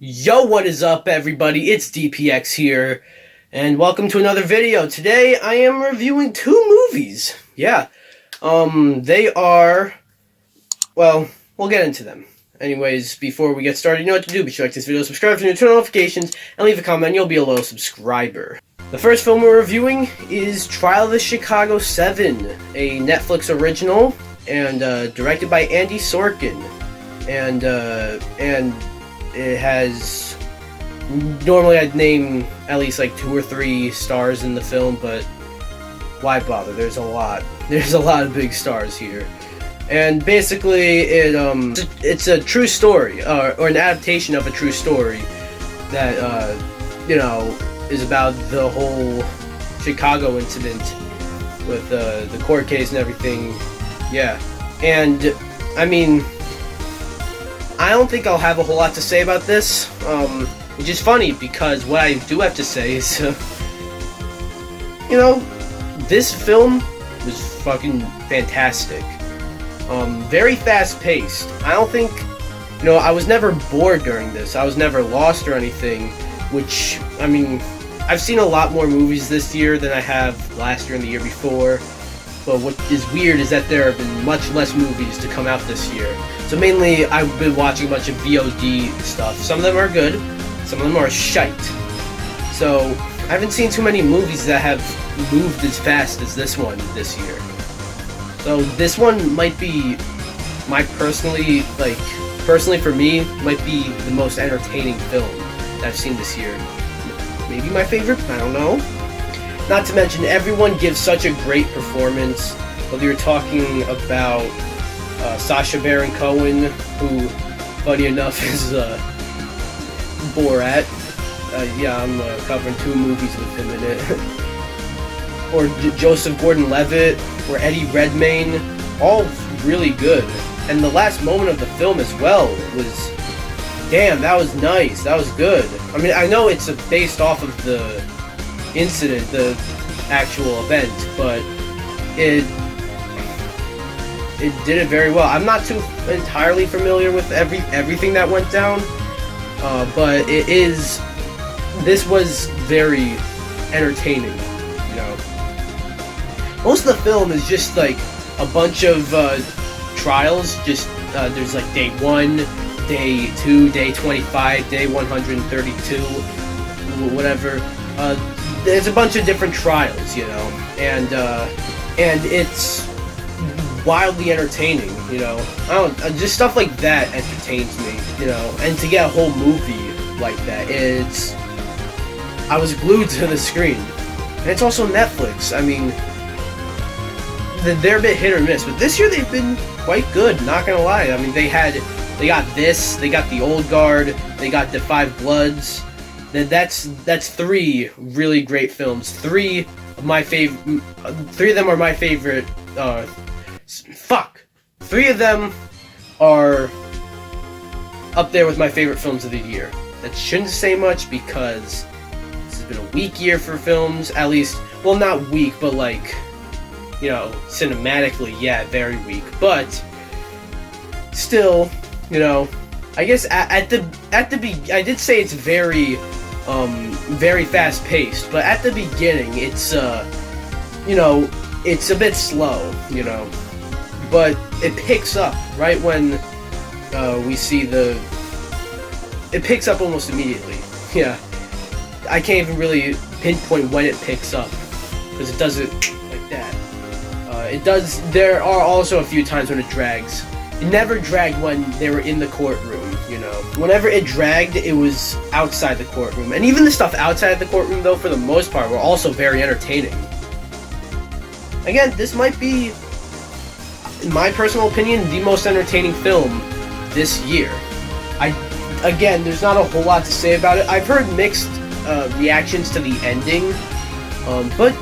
Yo, what is up, everybody? It's DPX here, and welcome to another video. Today, I am reviewing two movies. Yeah, they are, well, we'll get into them. Anyways, before we get started, you know what to do. Be sure to like this video, subscribe for new turn notifications, and leave a comment. You'll be a loyal subscriber. The first film we're reviewing is Trial of the Chicago 7, a Netflix original, and directed by Andy Sorkin, and it has, normally I'd name at least like 2 or 3 stars in the film, but why bother? There's a lot of big stars here. And basically it's a true story, or an adaptation of a true story that is about the whole Chicago incident with the court case and everything. Yeah, and I mean, I don't think I'll have a whole lot to say about this, which is funny because what I do have to say is, this film was fucking fantastic. Very fast-paced. I don't think, I was never bored during this. I was never lost or anything, which, I mean, I've seen a lot more movies this year than I have last year and the year before. But what is weird is that there have been much less movies to come out this year. So mainly, I've been watching a bunch of VOD stuff. Some of them are good, some of them are shite. So, I haven't seen too many movies that have moved as fast as this one this year. So this one might be personally for me, might be the most entertaining film that I've seen this year. Maybe my favorite? I don't know. Not to mention, everyone gives such a great performance. Whether you're talking about Sacha Baron Cohen, who, funny enough, is Borat. Yeah, I'm covering 2 movies with him in it. Or Joseph Gordon-Levitt, or Eddie Redmayne. All really good. And the last moment of the film as well was, damn, that was nice. That was good. I mean, I know it's based off of the incident, the actual event, but it did it very well. I'm not too entirely familiar with everything that went down, but this was very entertaining. Most of the film is just like a bunch of trials. Just there's like day 1, day 2, day 25, day 132, whatever. There's a bunch of different trials, and it's wildly entertaining, just stuff like that entertains me, and to get a whole movie like that, I was glued to the screen. And it's also Netflix. I mean, they're a bit hit or miss, but this year they've been quite good, not gonna lie. I mean, they got this, they got The Old Guard, they got The Five Bloods. That's 3 really great films. 3 of them are my favorite. 3 of them are up there with my favorite films of the year. That shouldn't say much because this has been a weak year for films. At least, well, not weak, but cinematically, yeah, very weak. But still, I guess I did say it's very fast paced, but at the beginning it's it's a bit slow, but it picks up right when we see it picks up almost immediately. Yeah, I can't even really pinpoint when it picks up because it does it like that. It does. There are also a few times when it drags. It never dragged when they were in the courtroom, Whenever it dragged, it was outside the courtroom. And even the stuff outside the courtroom, though, for the most part, were also very entertaining. Again, this might be, in my personal opinion, the most entertaining film this year. Again, there's not a whole lot to say about it. I've heard mixed reactions to the ending, but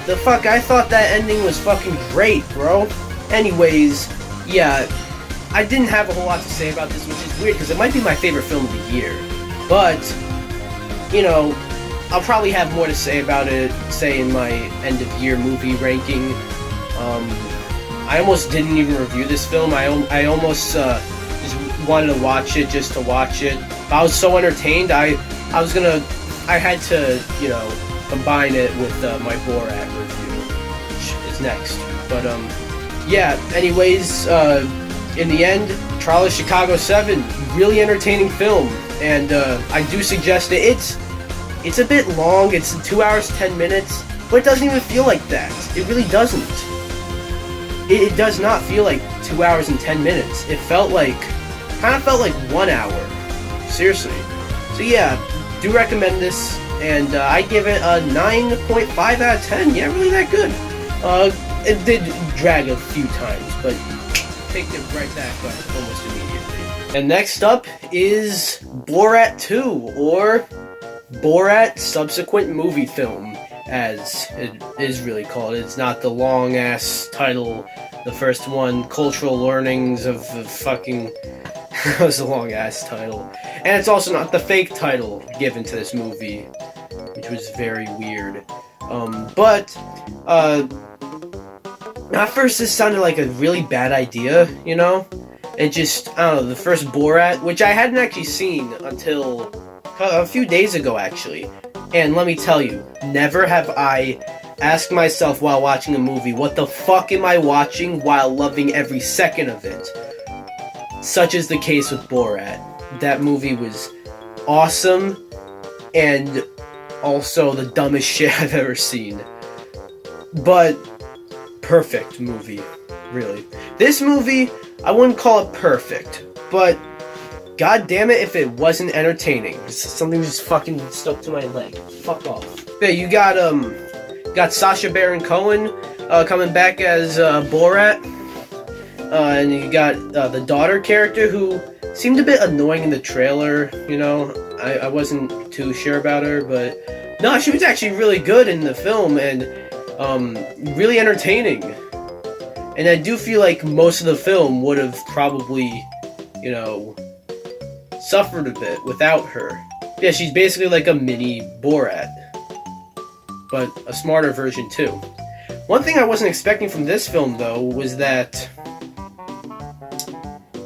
the fuck, I thought that ending was fucking great, bro. Anyways, yeah, I didn't have a whole lot to say about this, which is weird, because it might be my favorite film of the year. But, I'll probably have more to say about it, say, in my end-of-year movie ranking. I almost didn't even review this film. I almost just wanted to watch it just to watch it. But I was so entertained, I had to, you know, combine it with my Borat review, which is next. But yeah. Anyways, in the end, Trial of Chicago 7, really entertaining film, and I do suggest it. It's a bit long. It's 2 hours 10 minutes, but it doesn't even feel like that. It really doesn't. It does not feel like 2 hours and 10 minutes. It kind of felt like 1 hour. Seriously. So yeah, do recommend this, and I give it a 9.5 out of 10. Yeah, really that good. It did drag a few times, but take it right back almost immediately. And next up is Borat 2, or Borat Subsequent Movie Film, as it is really called. It's not the long-ass title. The first one, Cultural Learnings of the fucking... that was a long-ass title. And it's also not the fake title given to this movie, which was very weird. But at first this sounded like a really bad idea, you know? It just, I don't know, the first Borat, which I hadn't actually seen until a few days ago, actually. And let me tell you, never have I asked myself while watching a movie, what the fuck am I watching while loving every second of it? Such is the case with Borat. That movie was awesome, and also the dumbest shit I've ever seen. But perfect movie, really. This movie, I wouldn't call it perfect, but god damn it if it wasn't entertaining. Something just fucking stuck to my leg. Fuck off. Yeah, you got Sacha Baron Cohen coming back as Borat. And you got the daughter character, who seemed a bit annoying in the trailer, you know. I wasn't too sure about her, but no, she was actually really good in the film, and really entertaining. And I do feel like most of the film would have probably, you know, suffered a bit without her. Yeah, she's basically like a mini Borat, but a smarter version too. One thing I wasn't expecting from this film, though, was that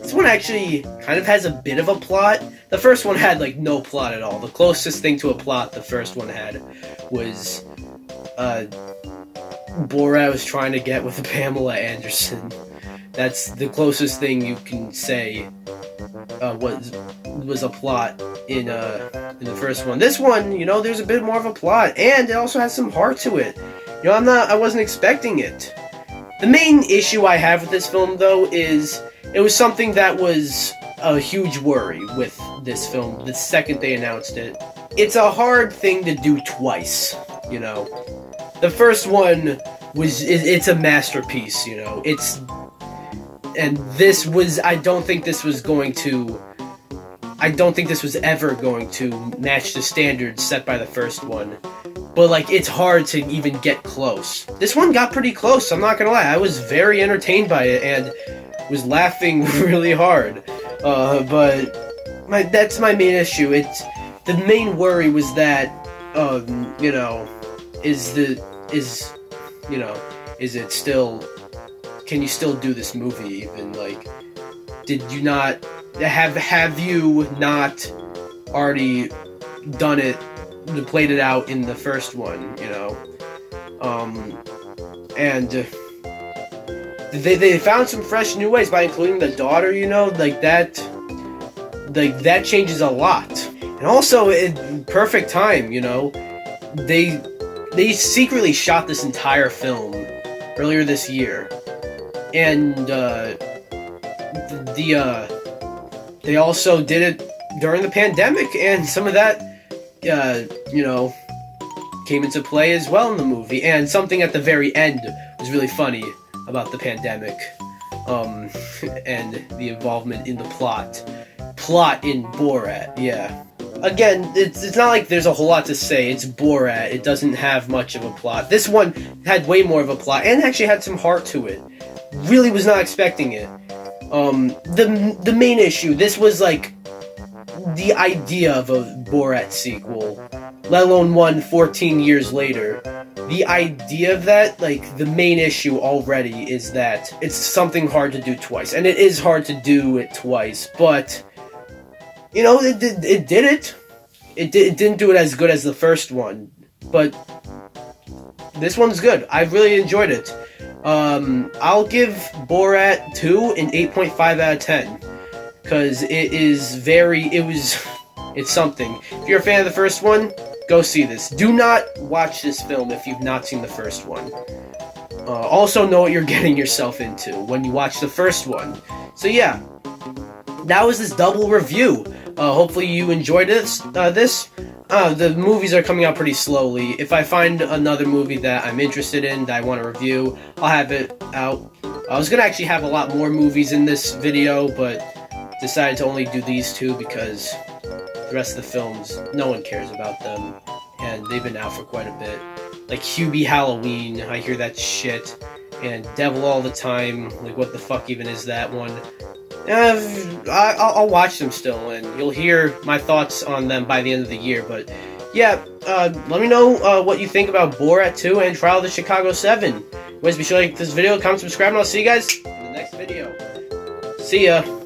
this one actually kind of has a bit of a plot. The first one had, like, no plot at all. The closest thing to a plot the first one had was, Borat was trying to get with Pamela Anderson. That's the closest thing you can say, was a plot in the first one. This one, you know, there's a bit more of a plot, and it also has some heart to it. You know, I wasn't expecting it. The main issue I have with this film, though, is it was something that was a huge worry with this film the second they announced it. It's a hard thing to do twice, you know. The first one it's a masterpiece, you know. And this was, I don't think this was ever going to match the standards set by the first one. But, like, it's hard to even get close. This one got pretty close, I'm not gonna lie. I was very entertained by it, and was laughing really hard. But that's my main issue. The main worry was that, you know, is it still, can you still do this movie even? Like, did you not, have you not already done it, played it out in the first one, you know? And they found some fresh new ways by including the daughter, you know, like that changes a lot. And also, in perfect time, you know, they secretly shot this entire film earlier this year, and they also did it during the pandemic, and some of that, you know, came into play as well in the movie. And something at the very end was really funny about the pandemic, and the involvement in the plot in Borat. Yeah. Again, it's not like there's a whole lot to say. It's Borat. It doesn't have much of a plot. This one had way more of a plot, and actually had some heart to it. Really was not expecting it. The main issue, this was like the idea of a Borat sequel, let alone one 14 years later. the idea of that, like, the main issue already is that it's something hard to do twice. And it is hard to do it twice, but, you know, it did it. It didn't do it as good as the first one, but this one's good. I really enjoyed it. I'll give Borat 2 an 8.5 out of 10, because it's something. If you're a fan of the first one, go see this. Do not watch this film if you've not seen the first one. Also know what you're getting yourself into when you watch the first one. So yeah, that was this double review. Hopefully you enjoyed this. The movies are coming out pretty slowly. If I find another movie that I'm interested in, that I want to review, I'll have it out. I was going to actually have a lot more movies in this video, but decided to only do these two because the rest of the films, no one cares about them, and they've been out for quite a bit. Like Hubie Halloween, I hear that shit, and Devil All the Time, like what the fuck even is that one? I'll watch them still, and you'll hear my thoughts on them by the end of the year, but yeah, let me know what you think about Borat 2 and Trial of the Chicago 7. Anyways, be sure to like this video, comment, subscribe, and I'll see you guys in the next video. See ya!